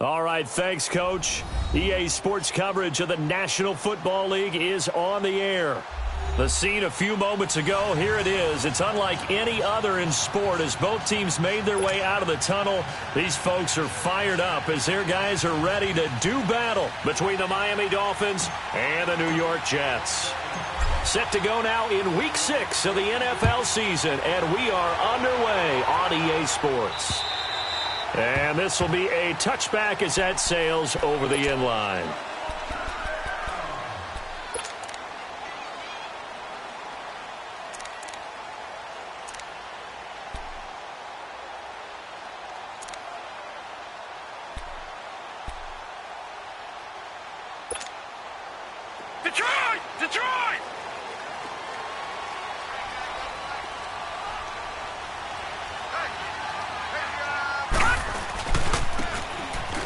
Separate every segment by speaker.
Speaker 1: All right, thanks, Coach. EA Sports coverage of the National Football League is on the air. The scene a few moments ago, here it is. It's unlike any other in sport as both teams made their way out of the tunnel. These folks are fired up as their guys are ready to do battle between the Miami Dolphins and the New York Jets. Set to go now in Week 6 of the NFL season, and we are underway on EA Sports. And this will be a touchback as that sails over the end line.
Speaker 2: Detroit!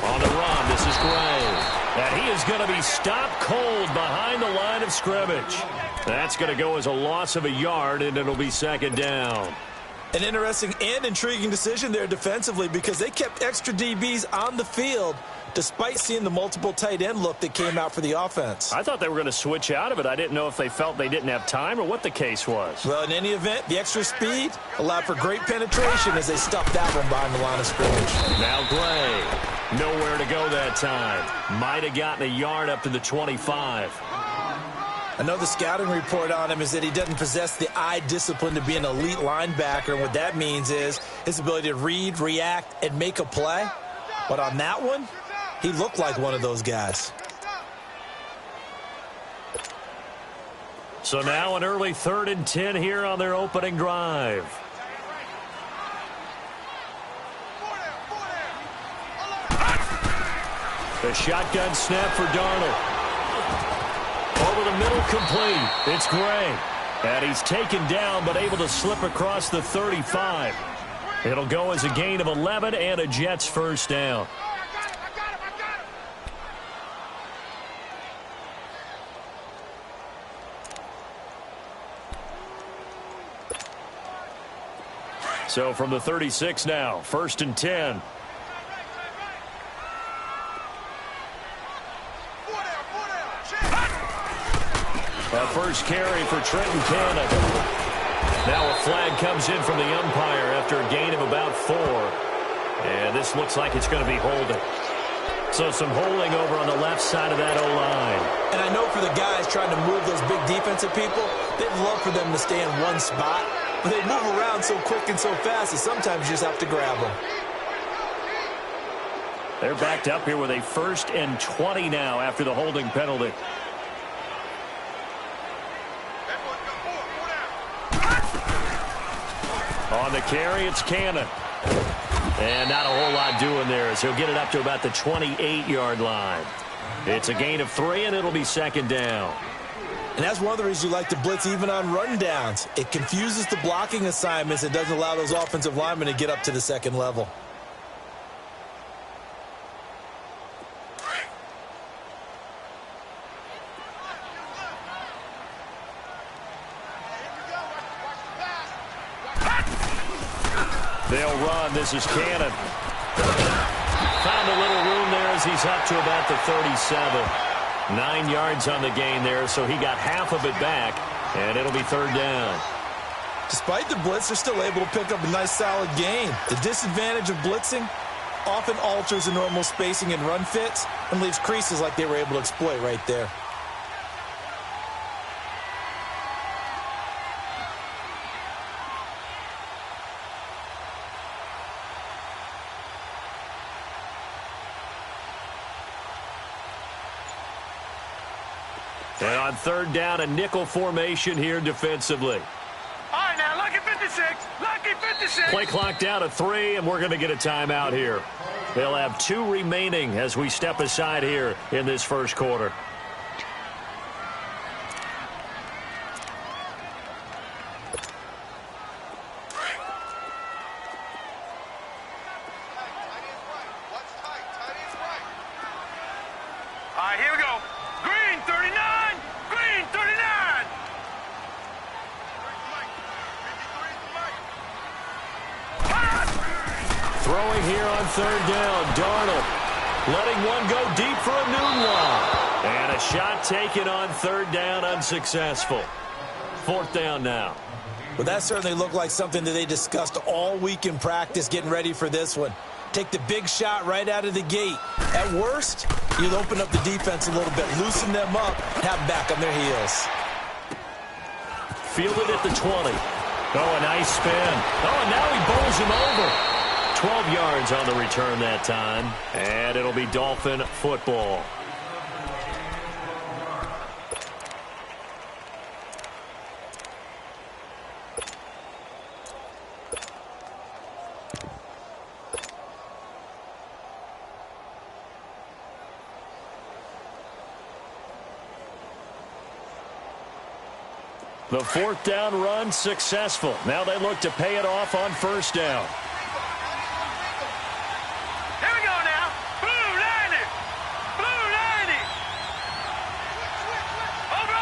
Speaker 1: On the run, this is Gray. And he is going to be stopped cold behind the line of scrimmage. That's going to go as a loss of a yard, and it'll be second down.
Speaker 3: An interesting and intriguing decision there defensively because they kept extra DBs on the field despite seeing the multiple tight end look that came out for the offense.
Speaker 1: I thought they were going to switch out of it. I didn't know if they felt they didn't have time or what the case was.
Speaker 3: Well, in any event, the extra speed allowed for great penetration as they stuffed that one behind the line of scrimmage.
Speaker 1: Now Gray, nowhere to go that time. Might have gotten a yard up to the 25.
Speaker 3: I know the scouting report on him is that he doesn't possess the eye discipline to be an elite linebacker, and what that means is his ability to read, react, and make a play. But on that one, he looked like one of those guys.
Speaker 1: So now an early 3rd and 10 here on their opening drive. The shotgun snap for Darnold. Over the middle, complete. It's Gray. And he's taken down, but able to slip across the 35. It'll go as a gain of 11 and a Jets first down. So from the 36 now, 1st and 10. A first carry for Trenton Cannon. Now a flag comes in from the umpire after a gain of about 4. And this looks like it's going to be holding. So some holding over on the left side of that O-line.
Speaker 3: And I know for the guys trying to move those big defensive people, they'd love for them to stay in one spot. But they move around so quick and so fast that sometimes you just have to grab them.
Speaker 1: They're backed up here with a 1st and 20 now after the holding penalty. On the carry, it's Cannon. And not a whole lot doing there as he'll get it up to about the 28-yard line. It's a gain of 3, and it'll be second down.
Speaker 3: And that's one of the reasons you like to blitz even on rundowns. It confuses the blocking assignments and doesn't allow those offensive linemen to get up to the second level.
Speaker 1: They'll run. This is Cannon. Found a little room there as he's up to about the 37. 9 yards on the gain there, so he got half of it back, and it'll be 3rd down.
Speaker 3: Despite the blitz, they're still able to pick up a nice solid gain. The disadvantage of blitzing often alters the normal spacing and run fits and leaves creases like they were able to exploit right there.
Speaker 1: And on 3rd down, a nickel formation here defensively.
Speaker 2: All right, now, lucky 56. Lucky 56.
Speaker 1: Play clock down to 3, and we're going to get a timeout here. They'll have 2 remaining as we step aside here in this first quarter.
Speaker 2: All right, here we go. Green, 39. Green, 39.
Speaker 1: Throwing here on 3rd down, Darnold. letting one go deep for a noon long. And a shot taken on third down, unsuccessful. Fourth down now.
Speaker 3: Well, that certainly looked like something that they discussed all week in practice getting ready for this one. Take the big shot right out of the gate. At worst, you'll open up the defense a little bit, loosen them up, have them back on their heels.
Speaker 1: Fielded at the 20. Oh, a nice spin. Oh, and now he bowls him over. 12 yards on the return that time. And it'll be Dolphin football. The fourth down run successful. Now they look to pay it off on first down.
Speaker 2: Here we go now. Blue 90. Blue 90. Over.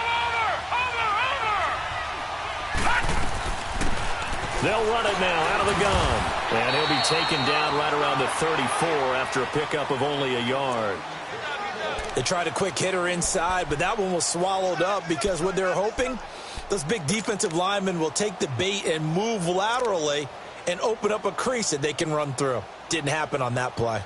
Speaker 1: They'll run it now out of the gun. And he'll be taken down right around the 34 after a pickup of only a yard.
Speaker 3: They tried a quick hitter inside, but that one was swallowed up because what they're hoping, those big defensive linemen will take the bait and move laterally and open up a crease that they can run through. Didn't happen on that play.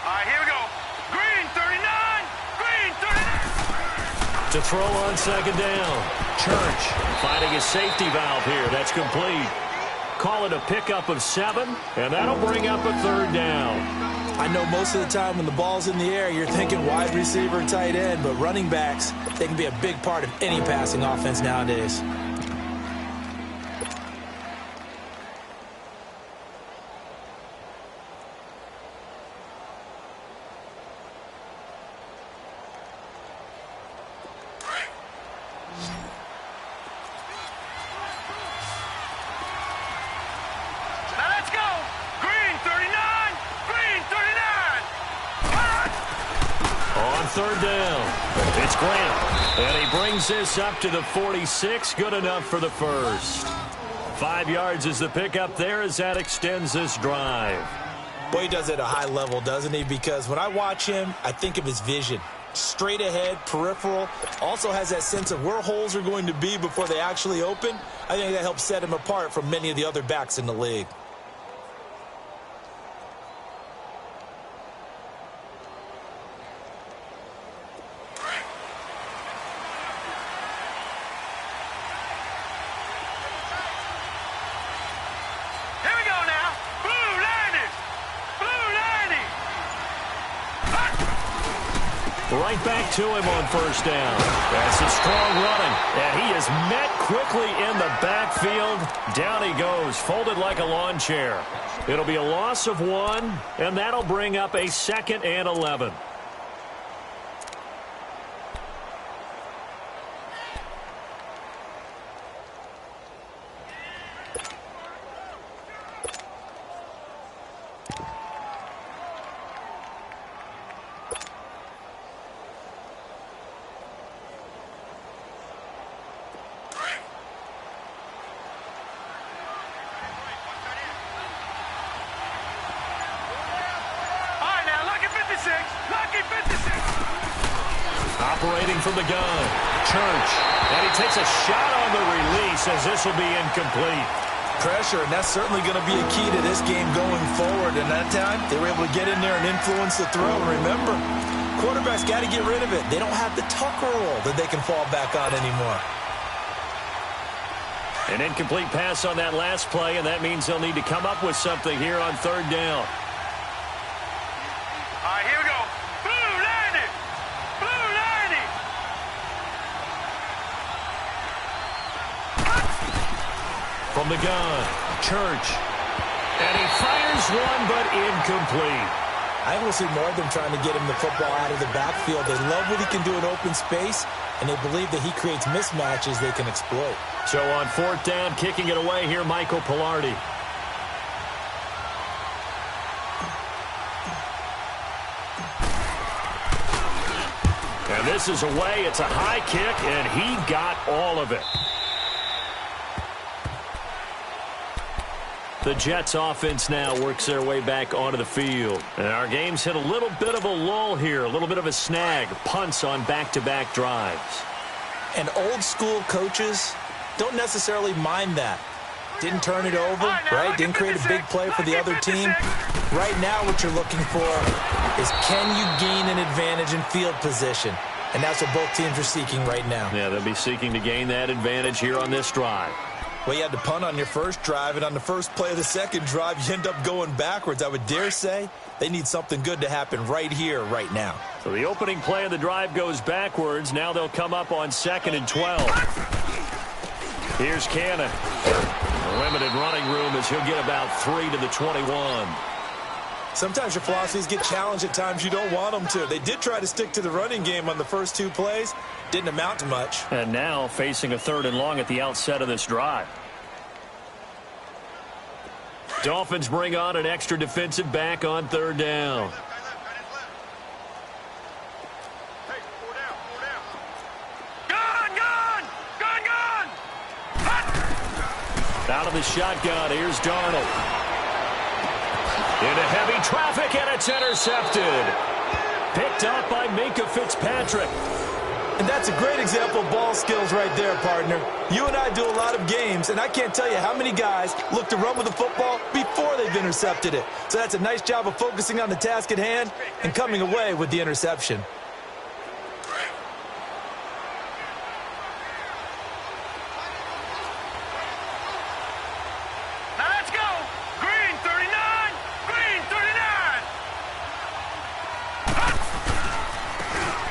Speaker 2: All right, here we go. Green 39. Green 39.
Speaker 1: To throw on second down. Church finding a safety valve here. That's complete. Call it a pickup of 7, and that'll bring up a third down.
Speaker 3: I know most of the time when the ball's in the air, you're thinking wide receiver and tight end, but running backs, they can be a big part of any passing offense nowadays.
Speaker 1: Third down. It's Grant. And he brings this up to the 46. Good enough for the first. 5 yards is the pickup there as that extends this drive.
Speaker 3: Boy, he does it at a high level, doesn't he? Because when I watch him, I think of his vision. Straight ahead, peripheral. Also has that sense of where holes are going to be before they actually open. I think that helps set him apart from many of the other backs in the league.
Speaker 1: Right back to him on first down. That's a strong running. And he is met quickly in the backfield. Down he goes, folded like a lawn chair. It'll be a loss of 1, and that'll bring up a 2nd and 11. Operating from the gun, Church. And he takes a shot on the release as this will be incomplete.
Speaker 3: Pressure, and that's certainly going to be a key to this game going forward. And that time, they were able to get in there and influence the throw. And remember, quarterbacks got to get rid of it. They don't have the tucker roll that they can fall back on anymore.
Speaker 1: An incomplete pass on that last play, and that means they'll need to come up with something here on third down.
Speaker 2: All right, here we go. Blue 90. Blue 90.
Speaker 1: From the gun, Church. And he fires one, but incomplete.
Speaker 3: I will see more of them trying to get him the football out of the backfield. They love what he can do in open space, and they believe that he creates mismatches they can exploit.
Speaker 1: So on fourth down, kicking it away here, Michael Pilardi. And this is away. It's a high kick, and he got all of it. The Jets offense now works their way back onto the field. And our game's hit a little bit of a lull here, a little bit of a snag. Punts on back-to-back drives.
Speaker 3: And old-school coaches don't necessarily mind that. Didn't turn it over, right? Didn't create a big play for the other team. Right now what you're looking for is, can you gain an advantage in field position? And that's what both teams are seeking right now.
Speaker 1: Yeah, they'll be seeking to gain that advantage here on this drive.
Speaker 3: Well, you had to punt on your first drive, and on the first play of the second drive, you end up going backwards. I would dare say they need something good to happen right here, right now.
Speaker 1: So the opening play of the drive goes backwards. Now they'll come up on 2nd and 12. Here's Cannon. Limited running room as he'll get about 3 to the 21.
Speaker 3: Sometimes your philosophies get challenged at times you don't want them to. They did try to stick to the running game on the first 2 plays. Didn't amount to much.
Speaker 1: And now facing a 3rd and long at the outset of this drive. Dolphins bring on an extra defensive back on 3rd down. Out of the shotgun, here's Darnold. Into heavy traffic, and it's intercepted. Picked up by Minkah Fitzpatrick.
Speaker 3: And that's a great example of ball skills right there, partner. You and I do a lot of games, and I can't tell you how many guys look to run with the football before they've intercepted it. So that's a nice job of focusing on the task at hand and coming away with the interception.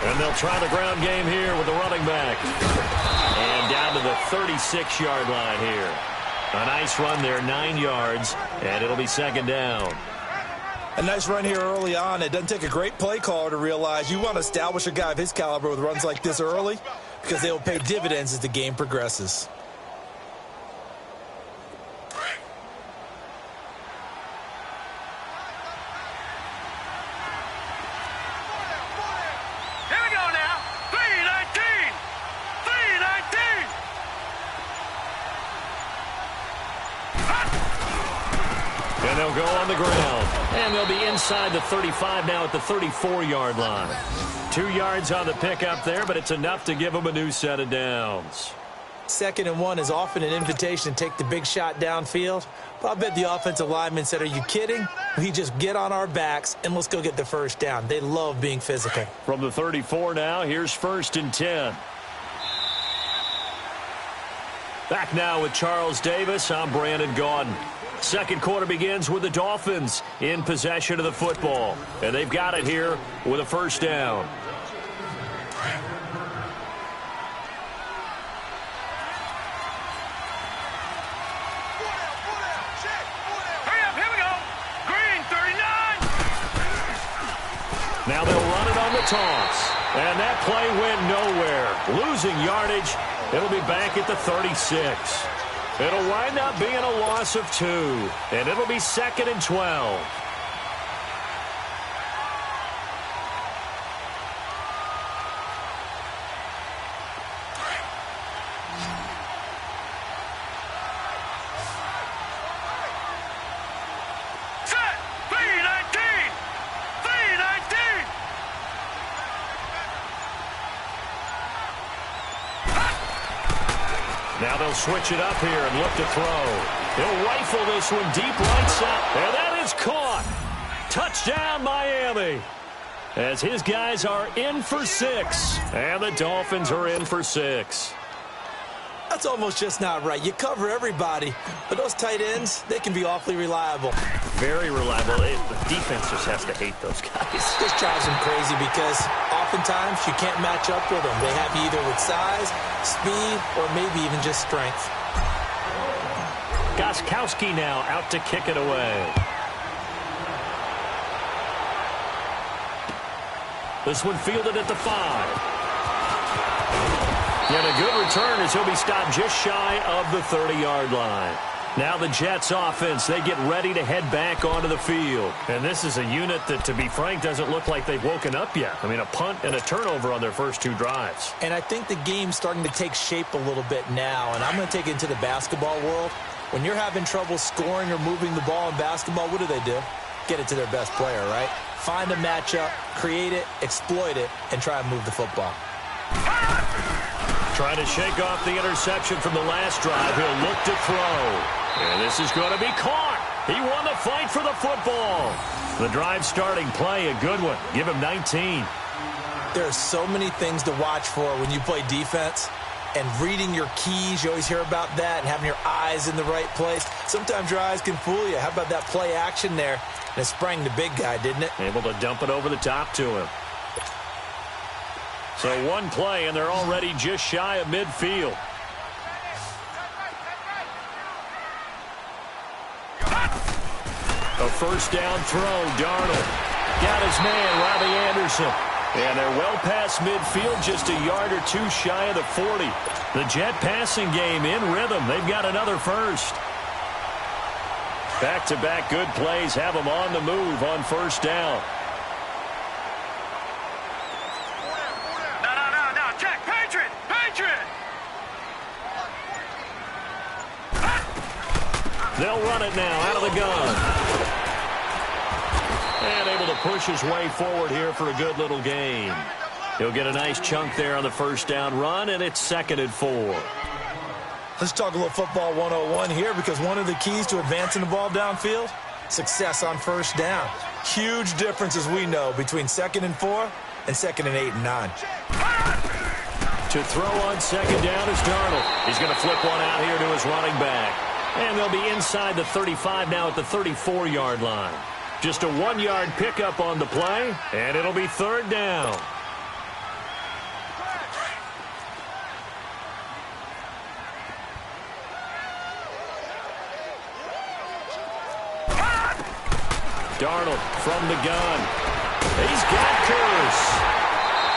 Speaker 1: And they'll try the ground game here with the running back. And down to the 36-yard line here. A nice run there, 9 yards, and it'll be 2nd down.
Speaker 3: A nice run here early on. It doesn't take a great play caller to realize you want to establish a guy of his caliber with runs like this early, because they will pay dividends as the game progresses.
Speaker 1: And they'll go on the ground. And they'll be inside the 35 now at the 34-yard line. 2 yards on the pickup there, but it's enough to give them a new set of downs.
Speaker 3: 2nd and 1 is often an invitation to take the big shot downfield. But I bet the offensive lineman said, are you kidding? We just get on our backs and let's go get the first down. They love being physical.
Speaker 1: From the 34 now, here's 1st and 10. Back now with Charles Davis. I'm Brandon Gaudin. Second quarter begins with the Dolphins in possession of the football. And they've got it here with a 1st down.
Speaker 2: Hurry up, here we go. Green, 39.
Speaker 1: Now they'll run it on the toss. And that play went nowhere. Losing yardage. It'll be back at the 36. It'll wind up being a loss of 2, and it'll be 2nd and 12.
Speaker 2: Set, 319. 319.
Speaker 1: Now they'll switch it up here and look to throw. He'll rifle this one deep right side. And that is caught. Touchdown, Miami. As his guys are in for 6. And the Dolphins are in for 6.
Speaker 3: That's almost just not right. You cover everybody, but those tight ends, they can be awfully reliable.
Speaker 1: Very reliable. The defense just has to hate those guys.
Speaker 3: This drives them crazy because oftentimes you can't match up with them. They have you either with size, speed, or maybe even just strength.
Speaker 1: Gostkowski now out to kick it away. This one fielded at the 5. And a good return as he'll be stopped just shy of the 30-yard line. Now the Jets offense, they get ready to head back onto the field. And this is a unit that, to be frank, doesn't look like they've woken up yet. I mean, a punt and a turnover on their first 2 drives.
Speaker 3: And I think the game's starting to take shape a little bit now, and I'm going to take it into the basketball world. When you're having trouble scoring or moving the ball in basketball, what do? Get it to their best player, right? Find a matchup, create it, exploit it, and try and move the football.
Speaker 1: Trying to shake off the interception from the last drive. He'll look to throw. And this is going to be caught. He won the fight for the football. The drive starting play, a good one. Give him 19.
Speaker 3: There are so many things to watch for when you play defense. And reading your keys, you always hear about that, and having your eyes in the right place. Sometimes your eyes can fool you. How about that play action there? And it sprang the big guy, didn't it?
Speaker 1: Able to dump it over the top to him. So one play, and they're already just shy of midfield. A first down throw, Darnold. Got his man, Robbie Anderson. And they're well past midfield, just a yard or 2 shy of the 40. The Jet passing game in rhythm. They've got another first. Back-to-back good plays have them on the move on first down.
Speaker 2: No. Check. Patriot.
Speaker 1: They'll run it now out of the gun. And able to push his way forward here for a good little gain. He'll get a nice chunk there on the first down run, and it's 2nd and 4.
Speaker 3: Let's talk a little football 101 here, because one of the keys to advancing the ball downfield, success on first down. Huge difference, as we know, between 2nd and 4 and 2nd and 8 and 9.
Speaker 1: To throw on 2nd down is Darnold. He's going to flip one out here to his running back. And they'll be inside the 35 now at the 34-yard line. Just a 1-yard pickup on the play, and it'll be 3rd down. Darnold from the gun. He's got Curse.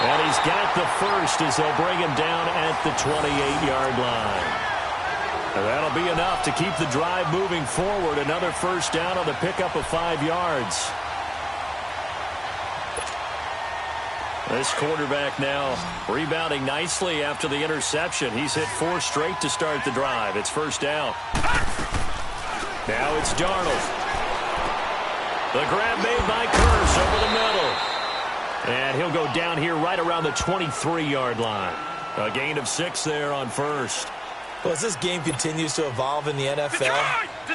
Speaker 1: And he's got the first as they'll bring him down at the 28-yard line. And that'll be enough to keep the drive moving forward. Another first down on the pickup of 5 yards. This quarterback now rebounding nicely after the interception. He's hit 4 straight to start the drive. It's first down. Now it's Darnold. The grab made by Curse over the middle. And he'll go down here right around the 23-yard line. A gain of 6 there on first.
Speaker 3: Well, as this game continues to evolve in the NFL,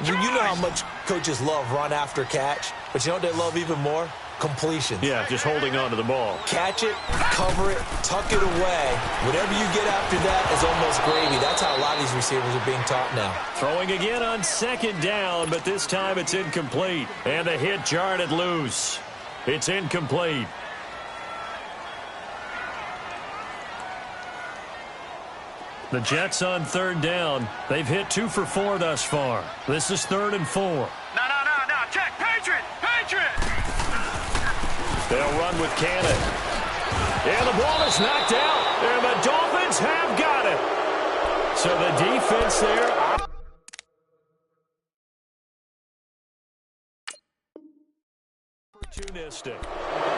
Speaker 3: you know how much coaches love run after catch, but you know what they love even more? Completions.
Speaker 1: Yeah, just holding on to the ball.
Speaker 3: Catch it, cover it, tuck it away. Whatever you get after that is almost gravy. That's how a lot of these receivers are being taught now.
Speaker 1: Throwing again on 2nd down, but this time it's incomplete. And the hit jarred it loose. It's incomplete. The Jets on 3rd down. They've hit 2 for 4 thus far. This is 3rd and 4.
Speaker 2: No. Check. Patriot.
Speaker 1: They'll run with Cannon. And the ball is knocked out. And the Dolphins have got it. So the defense there. Opportunistic.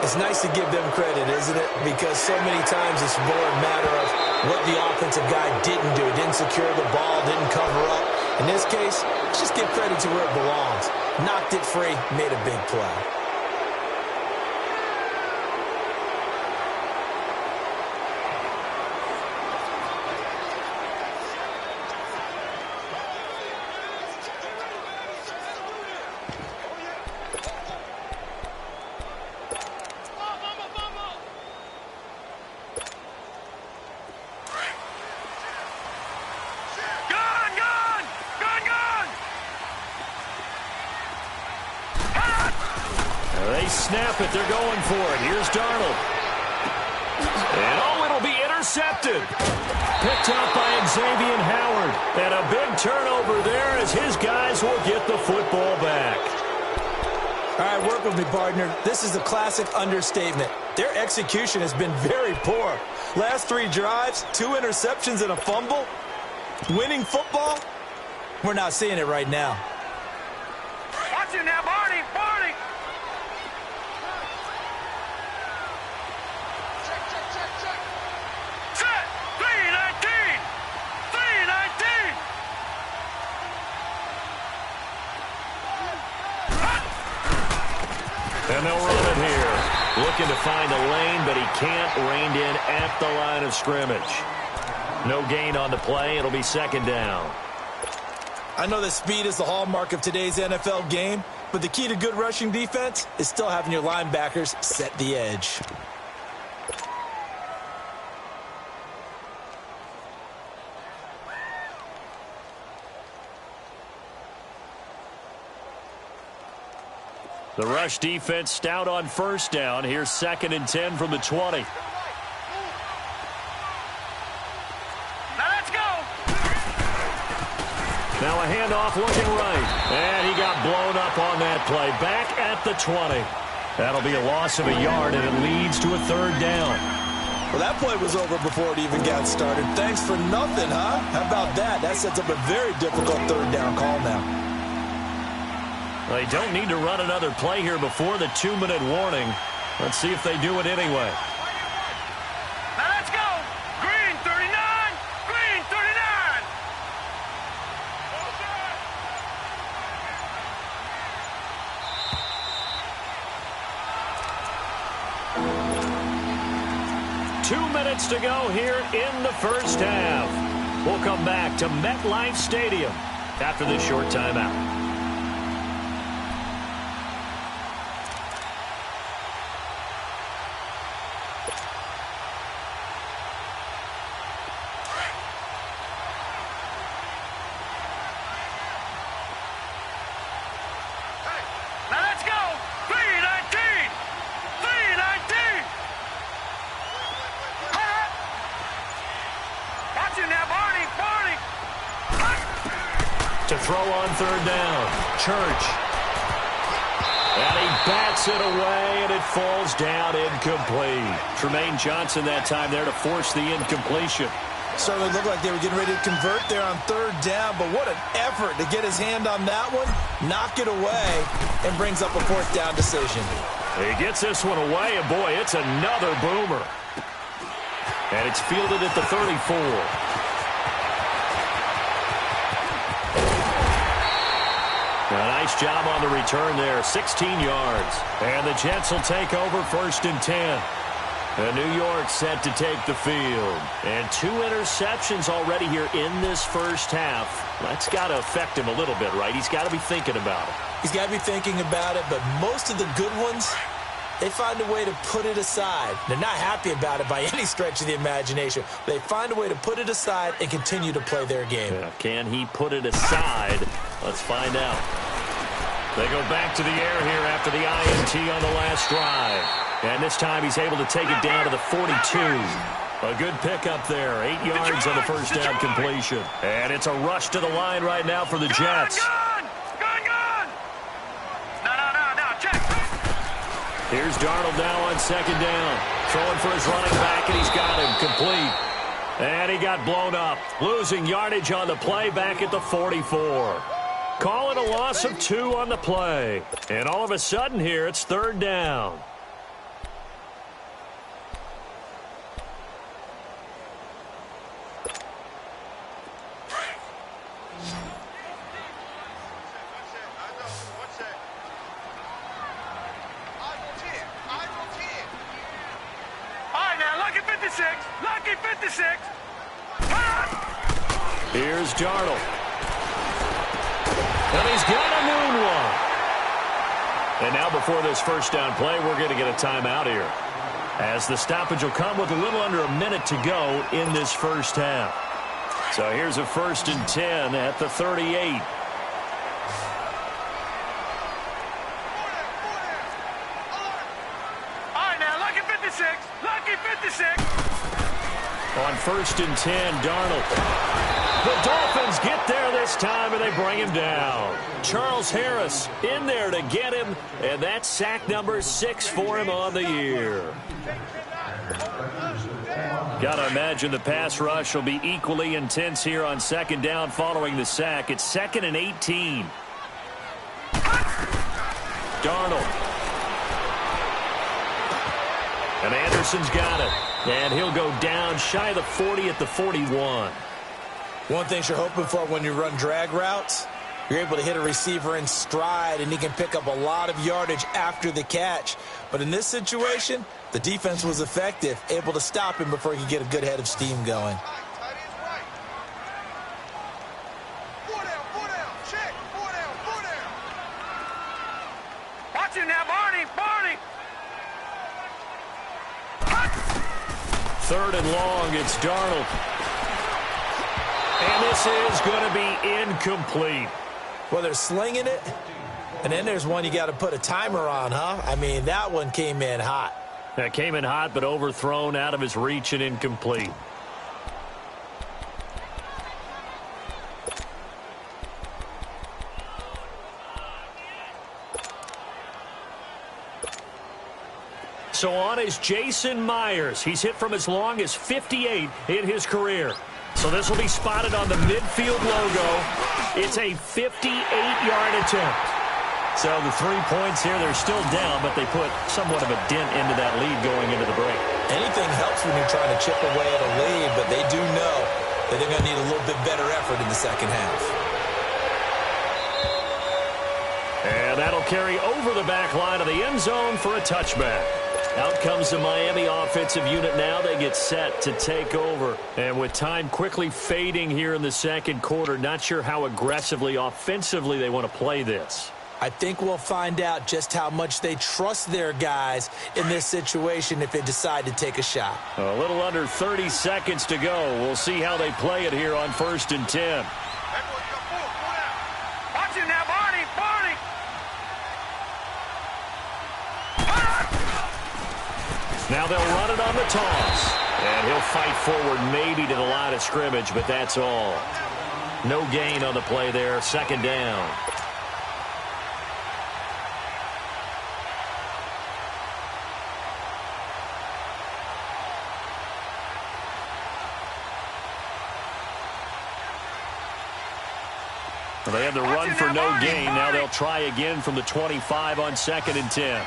Speaker 3: It's nice to give them credit, isn't it? Because so many times it's more a matter of what the offensive guy didn't do. He didn't secure the ball, didn't cover up. In this case, let's just give credit to where it belongs. Knocked it free, made a big play.
Speaker 1: They snap it. They're going for it. Here's Darnold. And, it'll be intercepted. Picked up by Xavier Howard. And a big turnover there as his guys will get the football back.
Speaker 3: All right, work with me, partner. This is a classic understatement. Their execution has been very poor. Last 3 drives, 2 interceptions and a fumble. Winning football? We're not seeing it right now.
Speaker 2: Watch it now, Barney. Barney. Set. 319. 319.
Speaker 1: And they'll run it here. Looking to find a lane, but he can't. Reined in at the line of scrimmage. No gain on the play. It'll be second down.
Speaker 3: I know that speed is the hallmark of today's NFL game, but the key to good rushing defense is still having your linebackers set the edge.
Speaker 1: The rush defense stout on first down. Here's 2nd and 10 from the 20. Now a handoff looking right. And he got blown up on that play. Back at the 20. That'll be a loss of a yard, and it leads to a 3rd down.
Speaker 3: Well, that play was over before it even got started. Thanks for nothing, huh? How about that? That sets up a very difficult 3rd down call now.
Speaker 1: They don't need to run another play here before the 2-minute warning. Let's see if they do it anyway.
Speaker 2: Now let's go. Green 39. Green 39.
Speaker 1: 2 minutes to go here in the first half. We'll come back to MetLife Stadium after this short timeout. To throw on 3rd down. Church. And he bats it away, and it falls down incomplete. Tremaine Johnson that time there to force the incompletion.
Speaker 3: Certainly looked like they were getting ready to convert there on 3rd down, but what an effort to get his hand on that one, knock it away, and brings up a 4th down decision.
Speaker 1: He gets this one away, and boy, it's another boomer. And it's fielded at the 34. A nice job on the return there, 16 yards. And the Jets will take over 1st and 10. And New York set to take the field. And 2 interceptions already here in this first half. That's got to affect him a little bit, right? He's got to be thinking about it.
Speaker 3: He's got to be thinking about it, but most of the good ones, they find a way to put it aside. They're not happy about it by any stretch of the imagination. They find a way to put it aside and continue to play their game.
Speaker 1: Yeah, can he put it aside? Let's find out. They go back to the air here after the INT on the last drive. And this time he's able to take it down to the 42. A good pickup there. 8 yards on the first down completion. And it's a rush to the line right now for the Jets.
Speaker 2: Gone. No, check.
Speaker 1: Here's Darnold now on 2nd down. Throwing for his running back, and he's got him complete. And he got blown up. Losing yardage on the play back at the 44. Call it a loss of 2 on the play. And all of a sudden here, it's 3rd down.
Speaker 2: Lucky 56.
Speaker 1: Here's Darnold. And he's got a moonwalk. And now before this first down play, we're going to get a timeout here, as the stoppage will come with a little under a minute to go in this first half. So here's a 1st and 10 at the 38. On 1st and 10, Darnold. The Dolphins get there this time, and they bring him down. Charles Harris in there to get him, and that's sack number 6 for him on the year. Got to imagine the pass rush will be equally intense here on second down following the sack. It's 2nd and 18. Darnold. And Anderson's got it. And he'll go down shy of the 40 at the 41.
Speaker 3: One thing you're hoping for when you run drag routes, you're able to hit a receiver in stride, and he can pick up a lot of yardage after the catch. But in this situation, the defense was effective, able to stop him before he could get a good head of steam going.
Speaker 2: Watch him now, Barney!
Speaker 1: 3rd and long, it's Darnold. And this is going to be incomplete.
Speaker 3: Well, they're slinging it, and then there's one you got to put a timer on, huh? I mean, that one came in hot.
Speaker 1: That came in hot, but overthrown, out of his reach, and incomplete. So on is Jason Myers. He's hit from as long as 58 in his career. So this will be spotted on the midfield logo. It's a 58-yard attempt. So the 3 points here, they're still down, but they put somewhat of a dent into that lead going into the break.
Speaker 3: Anything helps when you're trying to chip away at a lead, but they do know that they're going to need a little bit better effort in the second half.
Speaker 1: And that'll carry over the back line of the end zone for a touchback. Out comes the Miami offensive unit now. They get set to take over. And with time quickly fading here in the second quarter, not sure how aggressively, offensively they want to play this.
Speaker 3: I think we'll find out just how much they trust their guys in this situation if they decide to take a shot.
Speaker 1: A little under 30 seconds to go. We'll see how they play it here on 1st and 10.
Speaker 2: Watch him now, Barney!
Speaker 1: Now they'll run it on the toss. And he'll fight forward maybe to the line of scrimmage, but that's all. No gain on the play there. 2nd down. Well, they had the run for no gain. Now they'll try again from the 25 on 2nd and 10.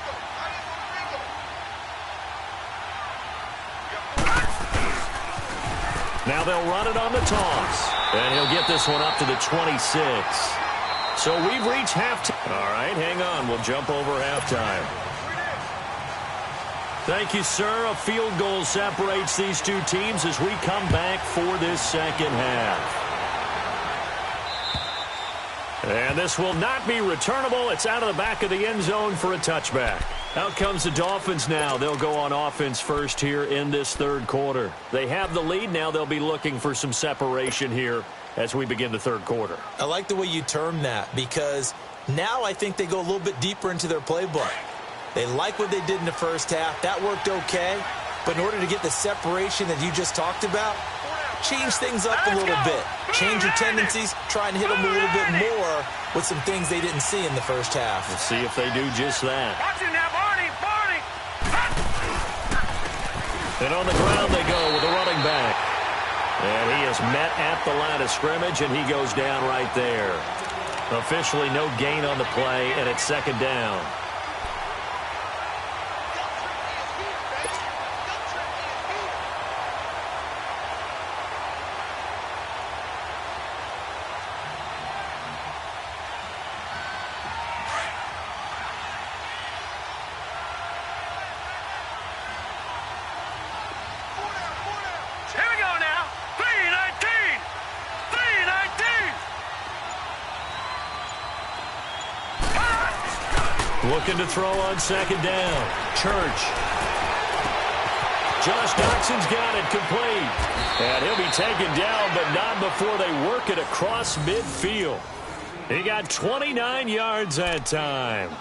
Speaker 1: Now they'll run it on the toss. And he'll get this one up to the 26. So we've reached halftime. All right, hang on. We'll jump over halftime. Thank you, sir. A field goal separates these two teams as we come back for this second half. And this will not be returnable. It's out of the back of the end zone for a touchback. Out comes the Dolphins now. They'll go on offense first here in this third quarter. They have the lead now. They'll be looking for some separation here as we begin the third quarter.
Speaker 3: I like the way you term that because now I think they go a little bit deeper into their playbook. They like what they did in the first half. That worked okay. But in order to get the separation that you just talked about, change things up a little bit. Change your tendencies. Try and hit them a little bit more with some things they didn't see in the first half.
Speaker 1: Let's see if they do just that.
Speaker 2: Watch him now, Barney!
Speaker 1: And on the ground they go with the running back. And he is met at the line of scrimmage, and he goes down right there. Officially no gain on the play, and it's 2nd down. Looking to throw on 2nd down. Church. Josh Doxson's got it complete. And he'll be taken down, but not before they work it across midfield. He got 29 yards that time.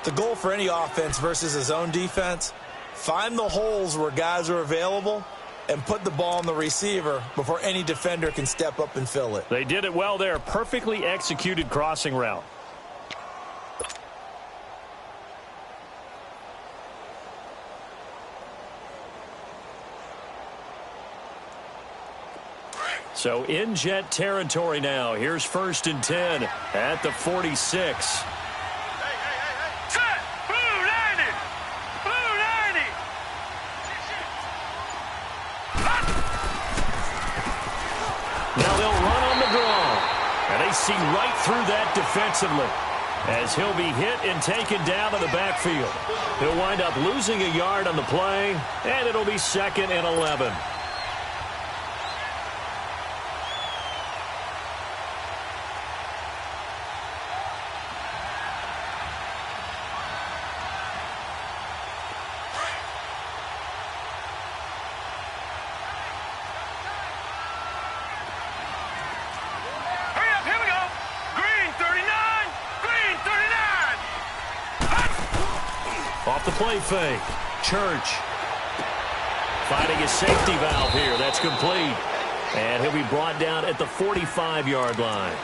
Speaker 3: The goal for any offense versus his own defense, find the holes where guys are available and put the ball on the receiver before any defender can step up and fill it.
Speaker 1: They did it well there. Perfectly executed crossing route. So in Jet territory now. Here's 1st and 10 at the 46.
Speaker 2: Set! Blue 90! Blue 90!
Speaker 1: Now they'll run on the draw. And they see right through that defensively as he'll be hit and taken down in the backfield. He'll wind up losing a yard on the play, and it'll be 2nd and 11. Off the play fake. Church finding his safety valve here. That's complete. And he'll be brought down at the 45-yard line.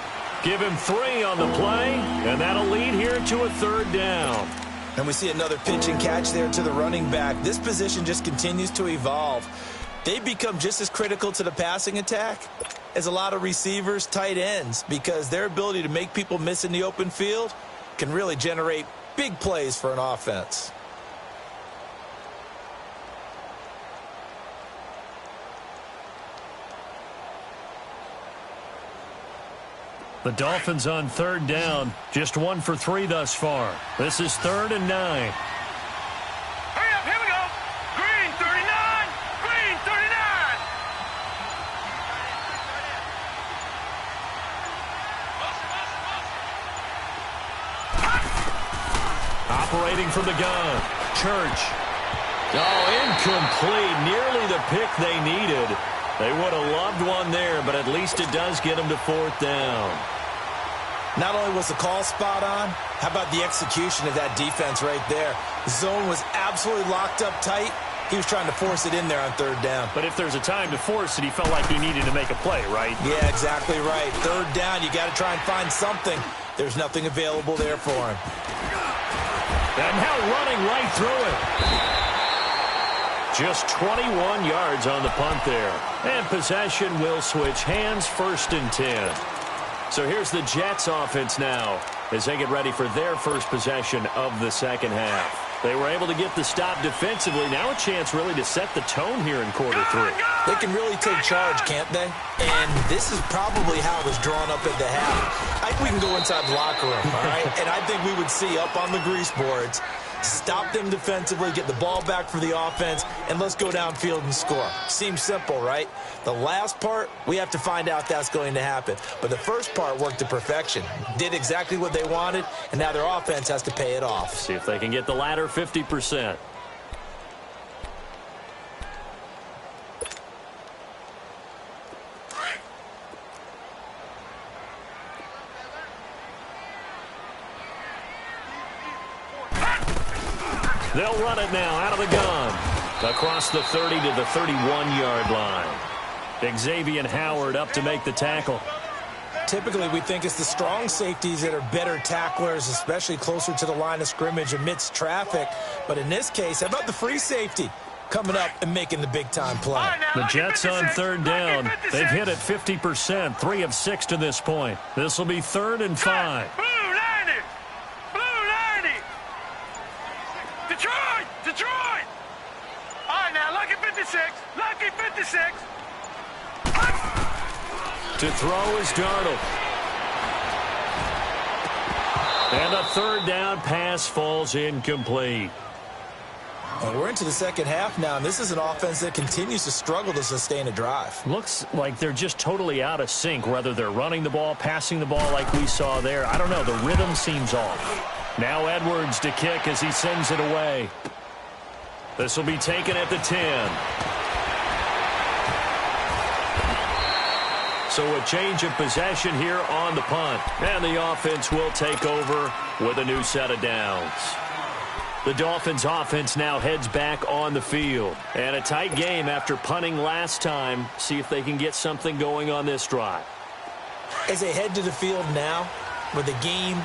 Speaker 1: Give him 3 on the play, and that'll lead here to a 3rd down.
Speaker 3: And we see another pitch and catch there to the running back. This position just continues to evolve. They become just as critical to the passing attack as a lot of receivers, tight ends, because their ability to make people miss in the open field can really generate big plays for an offense.
Speaker 1: The Dolphins on 3rd down, just 1 for 3 thus far. This is 3rd and 9.
Speaker 2: Hurry up, here we go. Green 39, green 39.
Speaker 1: Operating from the gun. Church. Oh, incomplete. Nearly the pick they needed. They would have loved one there, but at least it does get them to 4th down.
Speaker 3: Not only was the call spot on, how about the execution of that defense right there? The zone was absolutely locked up tight. He was trying to force it in there on 3rd down.
Speaker 1: But if there's a time to force it, he felt like he needed to make a play, right?
Speaker 3: Yeah, exactly right. 3rd down, you got to try and find something. There's nothing available there for him.
Speaker 1: And now running right through it. Just 21 yards on the punt there. And possession will switch hands, 1st and 10. So here's the Jets offense now as they get ready for their first possession of the 2nd half. They were able to get the stop defensively. Now a chance really to set the tone here in quarter 3.
Speaker 3: They can really take charge, can't they? And this is probably how it was drawn up at the half. I think we can go inside the locker room, all right? And I think we would see up on the grease boards, stop them defensively, get the ball back for the offense, and let's go downfield and score. Seems simple, right? The last part, we have to find out that's going to happen. But the first part worked to perfection. Did exactly what they wanted, and now their offense has to pay it off.
Speaker 1: See if they can get the latter 50%. They'll run it now out of the gun. Across the 30 to the 31-yard line. Xavier Howard up to make the tackle.
Speaker 3: Typically, we think it's the strong safeties that are better tacklers, especially closer to the line of scrimmage amidst traffic. But in this case, how about the free safety coming up and making the big-time play?
Speaker 1: The Jets on 3rd down. They've hit it 50%, 3 of 6 to this point. This will be 3rd and 5.
Speaker 2: Blue 90! Blue 90! Detroit! Detroit! All right, now, lucky 56. Lucky 56.
Speaker 1: To throw is Darnold. And a 3rd down pass falls incomplete.
Speaker 3: And we're into the 2nd half now, and this is an offense that continues to struggle to sustain a drive.
Speaker 1: Looks like they're just totally out of sync, whether they're running the ball, passing the ball like we saw there. I don't know. The rhythm seems off. Now Edwards to kick as he sends it away. This will be taken at the 10. So a change of possession here on the punt. And the offense will take over with a new set of downs. The Dolphins offense now heads back on the field. And a tight game after punting last time. See if they can get something going on this drive.
Speaker 3: As they head to the field now, with the game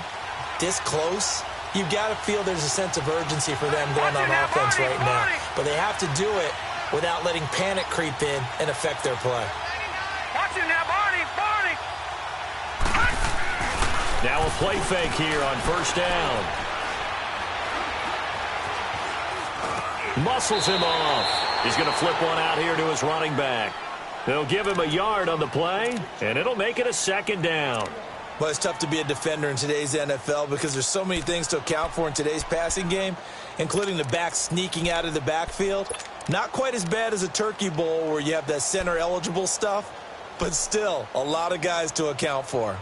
Speaker 3: this close, you've got to feel there's a sense of urgency for them going on offense right now. But they have to do it without letting panic creep in and affect their play.
Speaker 2: Watch it now, Barney!
Speaker 1: Now a play fake here on first down. Muscles him off. He's going to flip one out here to his running back. They'll give him a yard on the play, and it'll make it a second down.
Speaker 3: Well, it's tough to be a defender in today's NFL because there's so many things to account for in today's passing game, including the back sneaking out of the backfield. Not quite as bad as a turkey bowl where you have that center-eligible stuff, but still a lot of guys to account for.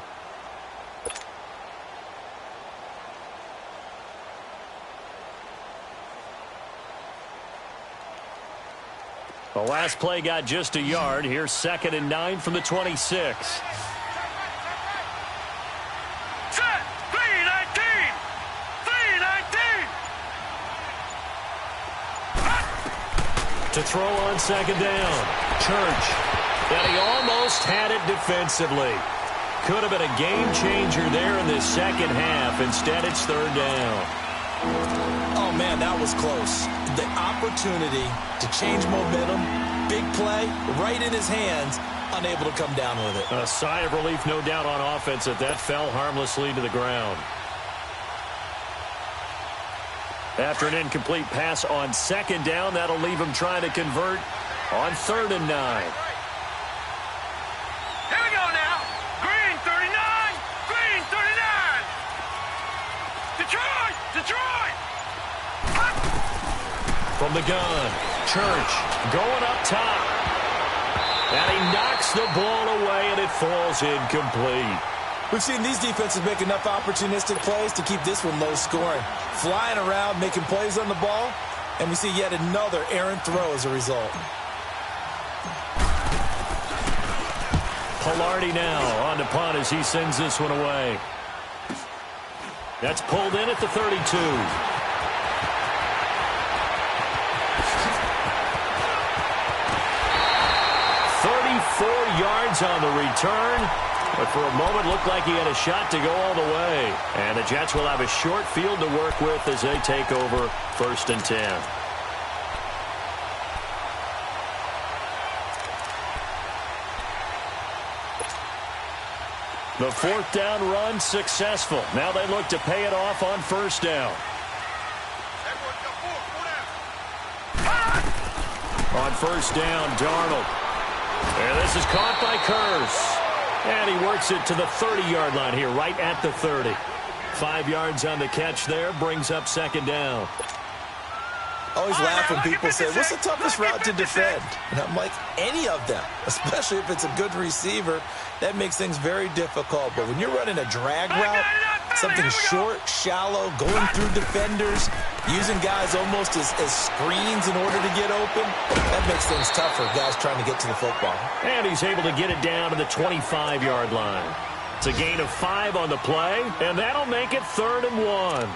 Speaker 1: The last play got just a yard. Here's 2nd and 9 from the 26.
Speaker 2: Set! 319! 319!
Speaker 1: To throw on 2nd down. Church. And he almost had it defensively. Could have been a game changer there in this second half. Instead, it's 3rd down.
Speaker 3: Oh, man, that was close. The opportunity to change momentum, big play, right in his hands, unable to come down with it.
Speaker 1: A sigh of relief, no doubt, on offense that fell harmlessly to the ground. After an incomplete pass on 2nd down, that'll leave him trying to convert on 3rd and 9.
Speaker 2: Here we go now. Green 39! Green 39! Detroit! Detroit!
Speaker 1: From the gun, Church going up top. And he knocks the ball away, and it falls incomplete.
Speaker 3: We've seen these defenses make enough opportunistic plays to keep this one low scoring. Flying around, making plays on the ball, and we see yet another errant throw as a result.
Speaker 1: Pilardi now on the punt as he sends this one away. That's pulled in at the 32. 34 yards on the return, but for a moment looked like he had a shot to go all the way. And the Jets will have a short field to work with as they take over 1st and 10. The 4th down run successful. Now they look to pay it off on 1st down. On 1st down, Darnold. And this is caught by Curse. And he works it to the 30-yard line here, right at the 30. 5 yards on the catch there, brings up 2nd down.
Speaker 3: Always laugh when people say, what's the toughest route to defend? And I'm like, any of them, especially if it's a good receiver. That makes things very difficult. But when you're running a drag route, something short, shallow, going through defenders, using guys almost as screens in order to get open, that makes things tough for guys trying to get to the football.
Speaker 1: And he's able to get it down to the 25-yard line. It's a gain of 5 on the play, and that'll make it 3rd and 1.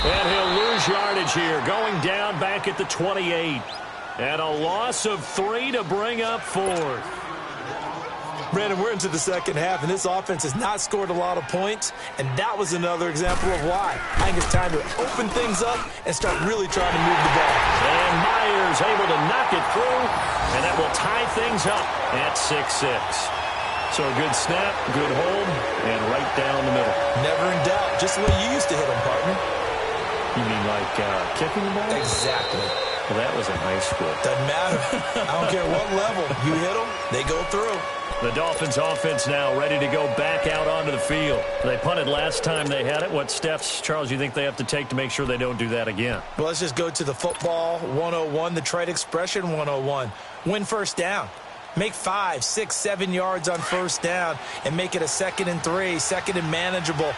Speaker 1: And he'll lose yardage here, going down back at the 28. And a loss of 3 to bring up 4th.
Speaker 3: Brandon, we're into the second half, and this offense has not scored a lot of points, and that was another example of why. I think it's time to open things up and start really trying to move the ball.
Speaker 1: And Myers able to knock it through, and that will tie things up at 6-6. So a good snap, good hold, and right down the middle.
Speaker 3: Never in doubt. Just the way you used to hit them, partner.
Speaker 1: You mean like kicking the ball?
Speaker 3: Exactly.
Speaker 1: Well, that was in high school.
Speaker 3: Doesn't matter. I don't care what level. You hit them, they go through.
Speaker 1: The Dolphins offense now ready to go back out onto the field. They punted last time they had it. What steps, Charles, you think they have to take to make sure they don't do that again?
Speaker 3: Well, let's just go to the football 101, the trade expression 101. Win first down. Make 5, 6, 7 yards on first down and make it a 2nd and 3, 2nd and manageable.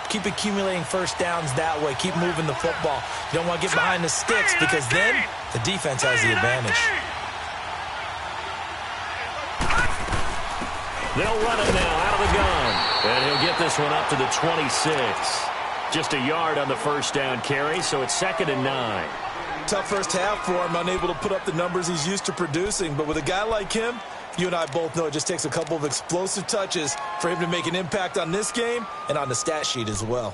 Speaker 3: Keep accumulating first downs that way. Keep moving the football. You don't want to get behind the sticks because then the defense has the advantage.
Speaker 1: They'll run it now out of the gun. And he'll get this one up to the 26. Just a yard on the first down carry, so it's 2nd and 9.
Speaker 3: Tough first half for him, unable to put up the numbers he's used to producing. But with a guy like him, you and I both know it just takes a couple of explosive touches for him to make an impact on this game and on the stat sheet as well.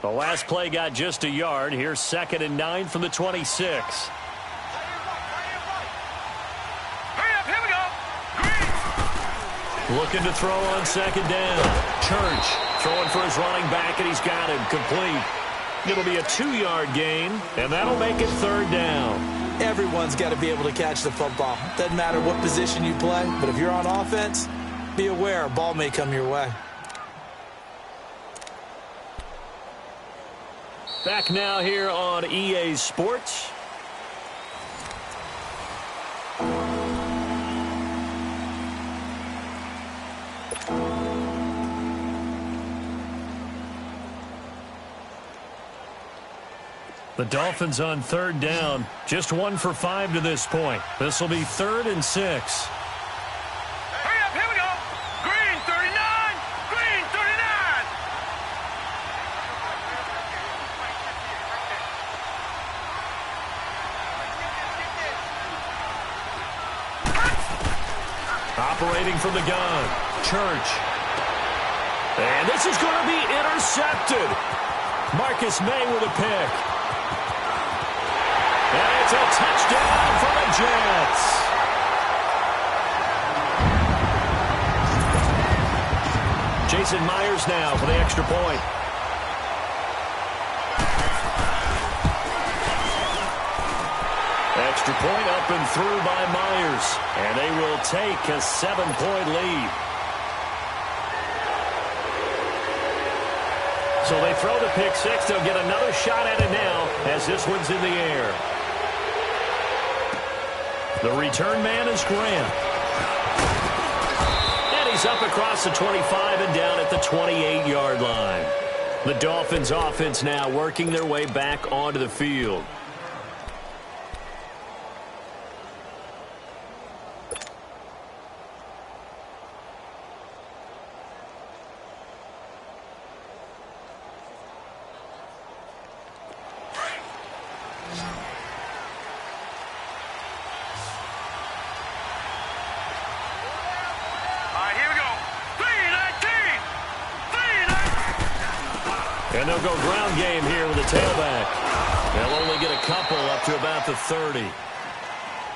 Speaker 1: The last play got just a yard. Here's 2nd and 9 from the 26. Looking to throw on 2nd down. Church throwing for his running back, and he's got him complete. It'll be a 2-yard gain, and that'll make it 3rd down.
Speaker 3: Everyone's got to be able to catch the football. Doesn't matter what position you play, but if you're on offense, be aware a ball may come your way.
Speaker 1: Back now here on EA Sports. The Dolphins on 3rd down. Just 1 for 5 to this point. This will be 3rd and 6.
Speaker 2: Hurry up, here we go. Green 39. Green 39.
Speaker 1: Operating from the gun. Church. And this is going to be intercepted. Marcus May with a pick. And it's a touchdown for the Jets. Jason Myers now for the extra point. Extra point up and through by Myers. And they will take a 7-point lead. So they throw the pick six. They'll get another shot at it now as this one's in the air. The return man is Grant. And he's up across the 25 and down at the 28-yard line. The Dolphins offense now working their way back onto the field. And they'll go ground game here with the tailback. They'll only get a couple up to about the 30.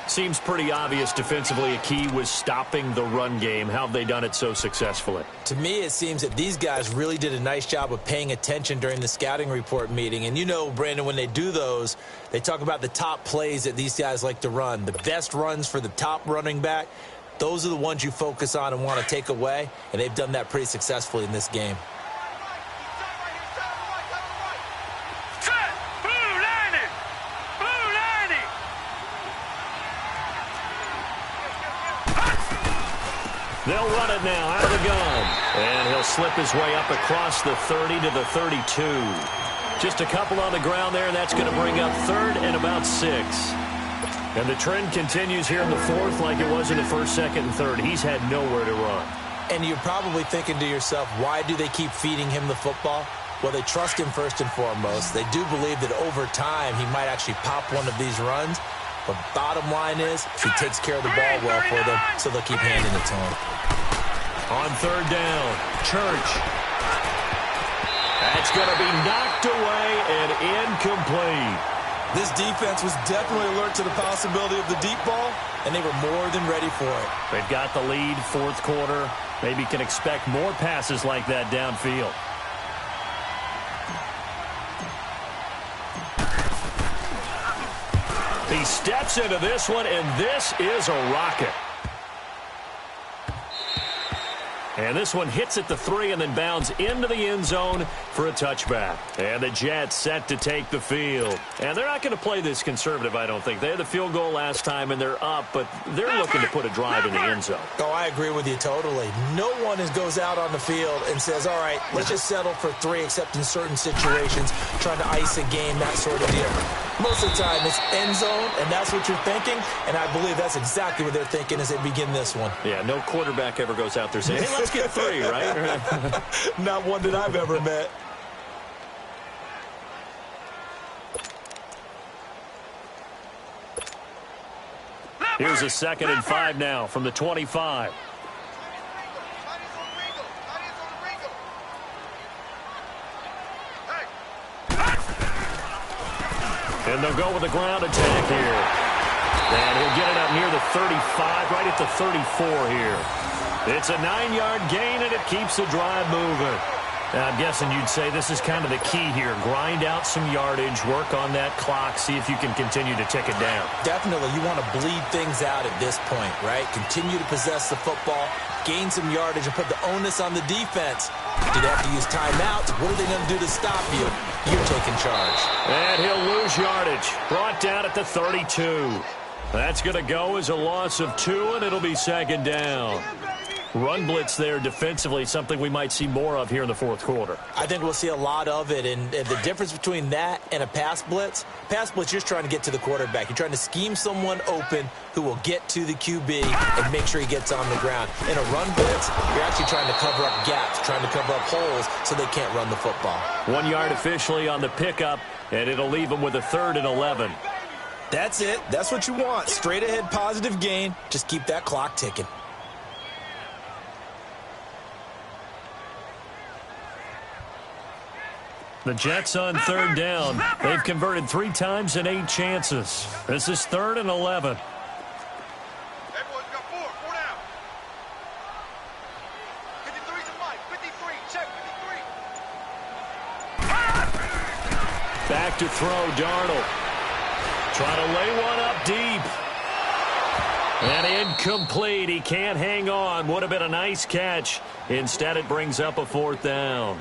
Speaker 1: Seems pretty obvious defensively a key was stopping the run game. How have they done it so successfully?
Speaker 3: To me, it seems that these guys really did a nice job of paying attention during the scouting report meeting. And you know, Brandon, when they do those, they talk about the top plays that these guys like to run. The best runs for the top running back, those are the ones you focus on and want to take away. And they've done that pretty successfully in this game.
Speaker 1: They'll run it now out of the gun. And he'll slip his way up across the 30 to the 32. Just a couple on the ground there, and that's going to bring up 3rd and about 6. And the trend continues here in the 4th like it was in the 1st, 2nd, and 3rd. He's had nowhere to run.
Speaker 3: And you're probably thinking to yourself, why do they keep feeding him the football? Well, they trust him first and foremost. They do believe that over time he might actually pop one of these runs. But bottom line is, he takes care of the ball well for them, so they'll keep handing it to him.
Speaker 1: On 3rd down, Church. That's going to be knocked away and incomplete.
Speaker 3: This defense was definitely alert to the possibility of the deep ball, and they were more than ready for it.
Speaker 1: They've got the lead, 4th quarter. Maybe can expect more passes like that downfield. He steps into this one, and this is a rocket. And this one hits at the 3 and then bounds into the end zone for a touchback. And the Jets set to take the field. And they're not going to play this conservative, I don't think. They had the field goal last time, and they're up, but they're looking to put a drive in the end zone.
Speaker 3: Oh, I agree with you totally. No one goes out on the field and says, all right, let's just settle for 3, except in certain situations, trying to ice a game, that sort of deal. Most of the time, it's end zone, and that's what you're thinking, and I believe that's exactly what they're thinking as they begin this one.
Speaker 1: Yeah, no quarterback ever goes out there saying, hey, let's get 3, right?
Speaker 3: Not one that I've ever met.
Speaker 1: Here's a 2nd and 5 now from the 25. And they'll go with a ground attack here. And he'll get it up near the 35, right at the 34 here. It's a 9-yard gain, and it keeps the drive moving. Now, I'm guessing you'd say this is kind of the key here. Grind out some yardage, work on that clock, see if you can continue to tick it down.
Speaker 3: Definitely. You want to bleed things out at this point, right? Continue to possess the football, gain some yardage, and put the onus on the defense. Do they have to use timeouts? What are they going to do to stop you? You're taking charge.
Speaker 1: And he'll lose yardage. Brought down at the 32. That's going to go as a loss of 2, and it'll be 2nd down. Run blitz there defensively, something we might see more of here in the 4th quarter.
Speaker 3: I think we'll see a lot of it, and the difference between that and a pass blitz, you're just trying to get to the quarterback. You're trying to scheme someone open who will get to the QB and make sure he gets on the ground. In a run blitz, you're actually trying to cover up gaps, trying to cover up holes so they can't run the football.
Speaker 1: 1 yard officially on the pickup, and it'll leave them with a 3rd and 11.
Speaker 3: That's it. That's what you want. Straight ahead positive gain. Just keep that clock ticking.
Speaker 1: The Jets on 3rd down. They've converted 3 times in 8 chances. This is 3rd and 11.
Speaker 2: Everyone's got 4 down. 53's a mic. 53, check 53.
Speaker 1: Back to throw, Darnold. Trying to lay one up deep. And incomplete. He can't hang on. Would have been a nice catch. Instead, it brings up a 4th down.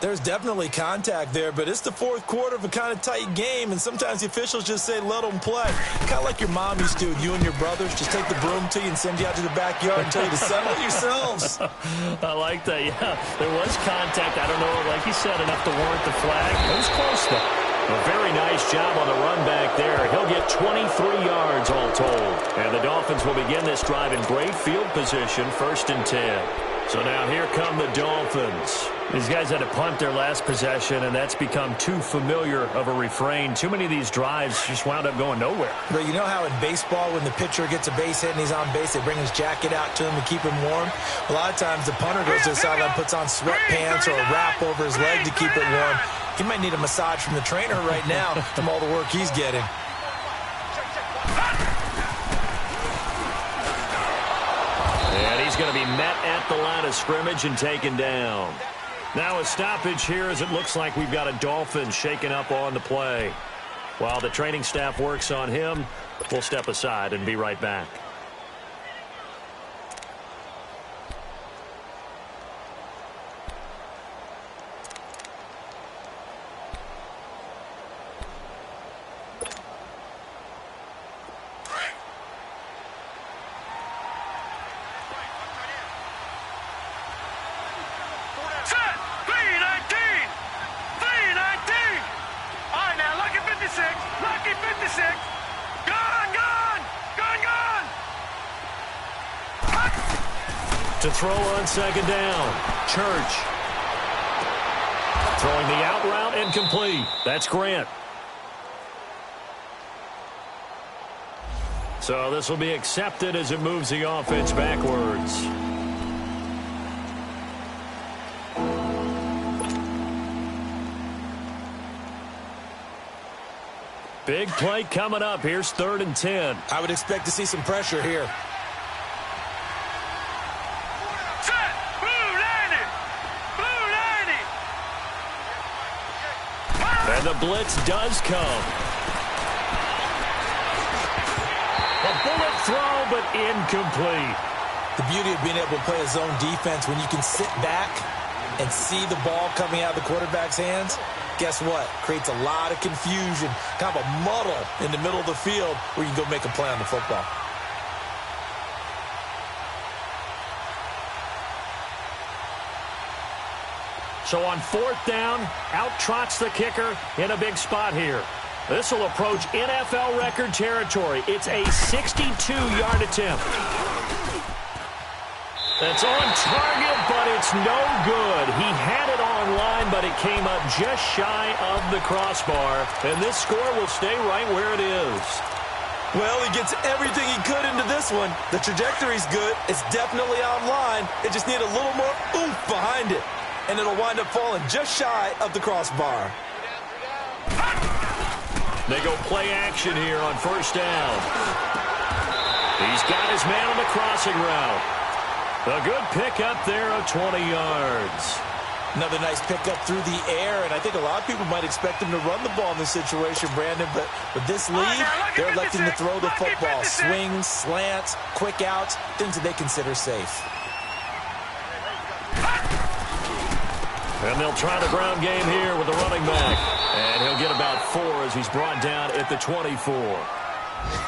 Speaker 3: There's definitely contact there, but it's the 4th quarter of a kind of tight game, and sometimes the officials just say, let them play. Kind of like your mom used to with you and your brothers. Just take the broom to you and send you out to the backyard and tell you to settle it yourselves.
Speaker 1: I like that, yeah. There was contact. I don't know, like you said, enough to warrant the flag. It was close, though. A very nice job on the run back there. He'll get 23 yards all told. And the Dolphins will begin this drive in great field position, 1st and 10. So now here come the Dolphins. These guys had to punt their last possession, and that's become too familiar of a refrain. Too many of these drives just wound up going nowhere.
Speaker 3: But you know how in baseball, when the pitcher gets a base hit and he's on base, they bring his jacket out to him to keep him warm? A lot of times the punter goes to the sideline, puts on sweatpants or a wrap over his leg to keep it warm. He might need a massage from the trainer right now from all the work he's getting.
Speaker 1: And he's going to be met at the line of scrimmage and taken down. Now a stoppage here as it looks like we've got a Dolphin shaken up on the play. While the training staff works on him, we'll step aside and be right back. To throw on 2nd down, Church. Throwing the out route incomplete. That's Grant. So this will be accepted as it moves the offense backwards. Big play coming up. Here's 3rd and 10.
Speaker 3: I would expect to see some pressure here.
Speaker 1: And the blitz does come. A bullet throw, but incomplete.
Speaker 3: The beauty of being able to play a zone defense when you can sit back and see the ball coming out of the quarterback's hands, guess what? Creates a lot of confusion, kind of a muddle in the middle of the field where you can go make a play on the football.
Speaker 1: So on 4th down, out trots the kicker in a big spot here. This will approach NFL record territory. It's a 62-yard attempt. That's on target, but it's no good. He had it online, but it came up just shy of the crossbar. And this score will stay right where it is.
Speaker 3: Well, he gets everything he could into this one. The trajectory's good. It's definitely online. It just needs a little more oomph behind it. And it'll wind up falling just shy of the crossbar.
Speaker 1: They go play action here on 1st down. He's got his man on the crossing route. A good pickup there of 20 yards.
Speaker 3: Another nice pickup through the air, and I think a lot of people might expect him to run the ball in this situation, Brandon, but with this lead, they're electing to throw the football. Swings, slants, quick outs, things that they consider safe.
Speaker 1: And they'll try the ground game here with the running back. And he'll get about 4 as he's brought down at the 24.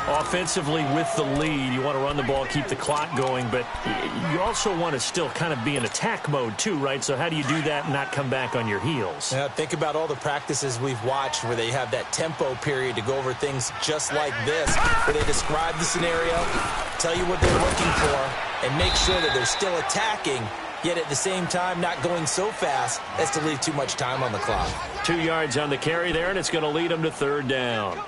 Speaker 1: Offensively with the lead, you want to run the ball, keep the clock going, but you also want to still kind of be in attack mode too, right? So how do you do that and not come back on your heels?
Speaker 3: Yeah, think about all the practices we've watched where they have that tempo period to go over things just like this, where they describe the scenario, tell you what they're looking for, and make sure that they're still attacking, yet at the same time not going so fast as to leave too much time on the clock.
Speaker 1: 2 yards on the carry there, and it's going to lead them to 3rd down.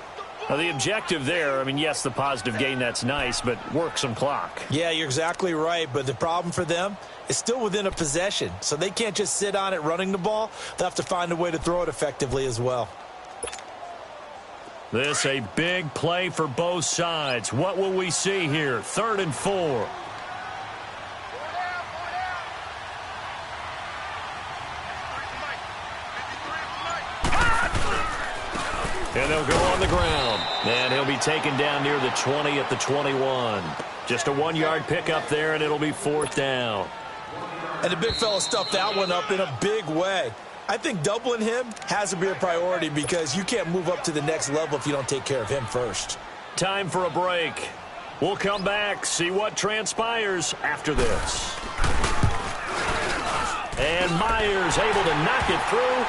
Speaker 1: Now, the objective there, I mean, yes, the positive gain, that's nice, but work some clock.
Speaker 3: Yeah, you're exactly right, but the problem for them is still within a possession, so they can't just sit on it running the ball. They'll have to find a way to throw it effectively as well.
Speaker 1: This a big play for both sides. What will we see here? 3rd and 4. And they'll go on the ground. And he'll be taken down near the 20 at the 21. Just a 1-yard pickup there, and it'll be 4th down.
Speaker 3: And the big fella stuffed that one up in a big way. I think doubling him has to be a priority because you can't move up to the next level if you don't take care of him first.
Speaker 1: Time for a break. We'll come back, see what transpires after this. And Myers able to knock it through.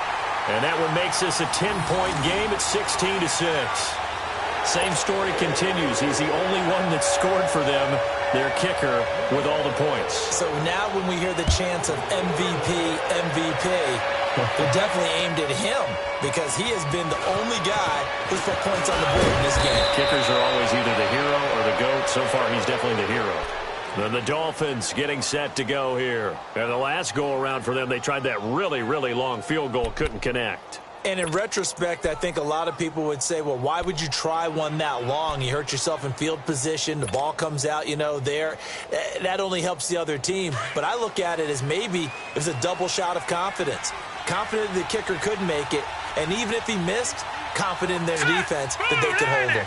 Speaker 1: And that one makes this a 10-point game at 16-6. Same story continues. He's the only one that scored for them, their kicker, with all the points.
Speaker 3: So now when we hear the chants of MVP, they're definitely aimed at him because he has been the only guy who's put points on the board in this game.
Speaker 1: Kickers are always either the hero or the GOAT. So far, he's definitely the hero. Then the Dolphins getting set to go here. And the last go-around for them, they tried that really, really long field goal, couldn't connect.
Speaker 3: And in retrospect, I think a lot of people would say, well, why would you try one that long? You hurt yourself in field position. The ball comes out, there. That only helps the other team. But I look at it as maybe it was a double shot of confidence. Confident the kicker could make it. And even if he missed, confident in their defense that they could hold him.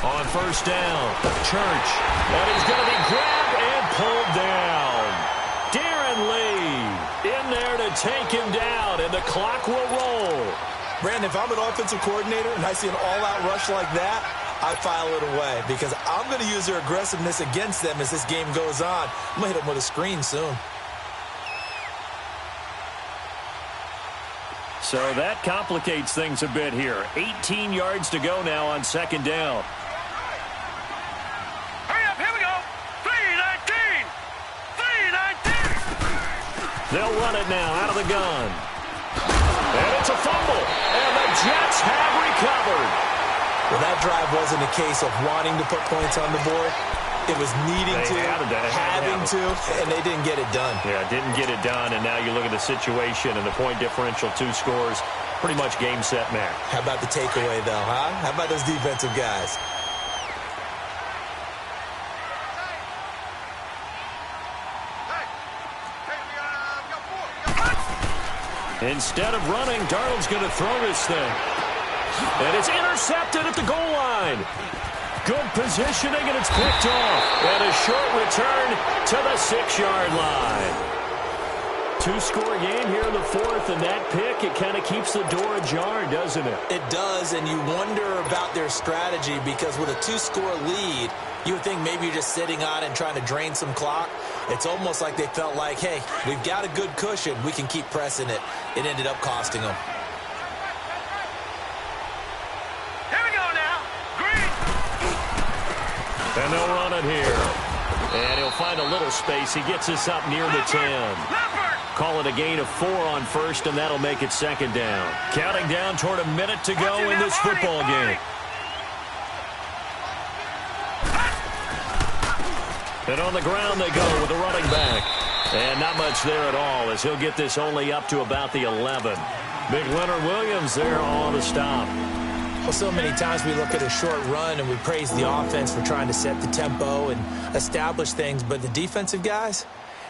Speaker 1: On 1st down, Church. And he's going to be grabbed and pulled down. Darren Lee in there to take him down, and the clock will roll.
Speaker 3: Brandon, if I'm an offensive coordinator and I see an all-out rush like that, I file it away because I'm going to use their aggressiveness against them as this game goes on. I'm going to hit them with a screen soon.
Speaker 1: So that complicates things a bit here. 18 yards to go now on 2nd down.
Speaker 2: Hurry up, here we go. 3-19. 3-19.
Speaker 1: They'll run it now out of the gun. And it's a fumble. And the Jets have recovered.
Speaker 3: Well, that drive wasn't a case of wanting to put points on the board. It was needing to, having to, and they didn't get it done.
Speaker 1: Yeah, didn't get it done, and now you look at the situation and the point differential, 2 scores, pretty much game, set, match.
Speaker 3: How about the takeaway, though, huh? How about those defensive guys?
Speaker 1: Instead of running, Darnold's going to throw this thing. And it's intercepted at the goal line. Good positioning, and it's picked off. And a short return to the 6-yard line. Two-score game here in the fourth, and that pick, it kind of keeps the door ajar, doesn't it?
Speaker 3: It does, and you wonder about their strategy because with a 2-score lead, you would think maybe you're just sitting on it and trying to drain some clock. It's almost like they felt like, hey, we've got a good cushion. We can keep pressing it. It ended up costing them.
Speaker 2: Here we go now. Green.
Speaker 1: And they'll run it here. And he'll find a little space. He gets us up near the 10. Call it a gain of 4 on first, and that'll make it second down. Counting down toward a minute to go in this football game. And on the ground they go with the running back. And not much there at all as he'll get this only up to about the 11. Big Leonard Williams there on the stop.
Speaker 3: Well, so many times we look at a short run and we praise the offense for trying to set the tempo and establish things, but the defensive guys,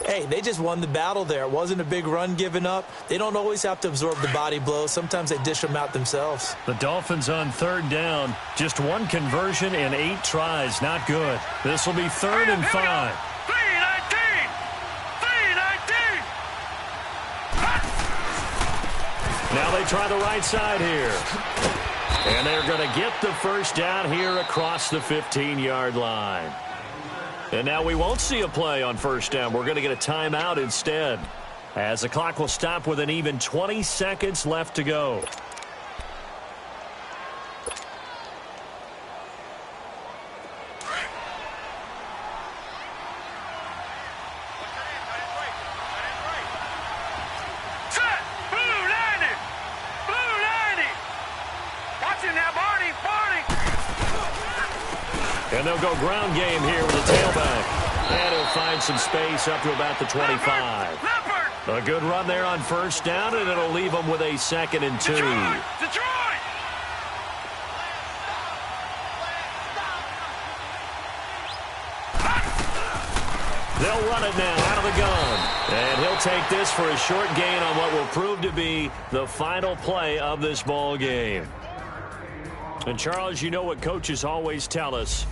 Speaker 3: hey, they just won the battle there. It wasn't a big run given up. They don't always have to absorb the body blows. Sometimes they dish them out themselves.
Speaker 1: The Dolphins on third down. Just one conversion in 8 tries. Not good. This will be 3rd and 5.
Speaker 2: 319.
Speaker 1: Now they try the right side here. And they're going to get the first down here across the 15-yard line. And now we won't see a play on first down. We're going to get a timeout instead, as the clock will stop with an even 20 seconds left to go.
Speaker 2: Set. Blue 90. Blue 90. Watch it now, Barney.
Speaker 1: And they'll go ground game here with the tailback. And he'll find some space up to about the 25. A good run there on first down, and it'll leave them with a 2nd and 2.
Speaker 2: Detroit.
Speaker 1: They'll run it now out of the gun. And he'll take this for a short gain on what will prove to be the final play of this ball game. And, Charles, you know what coaches always tell us.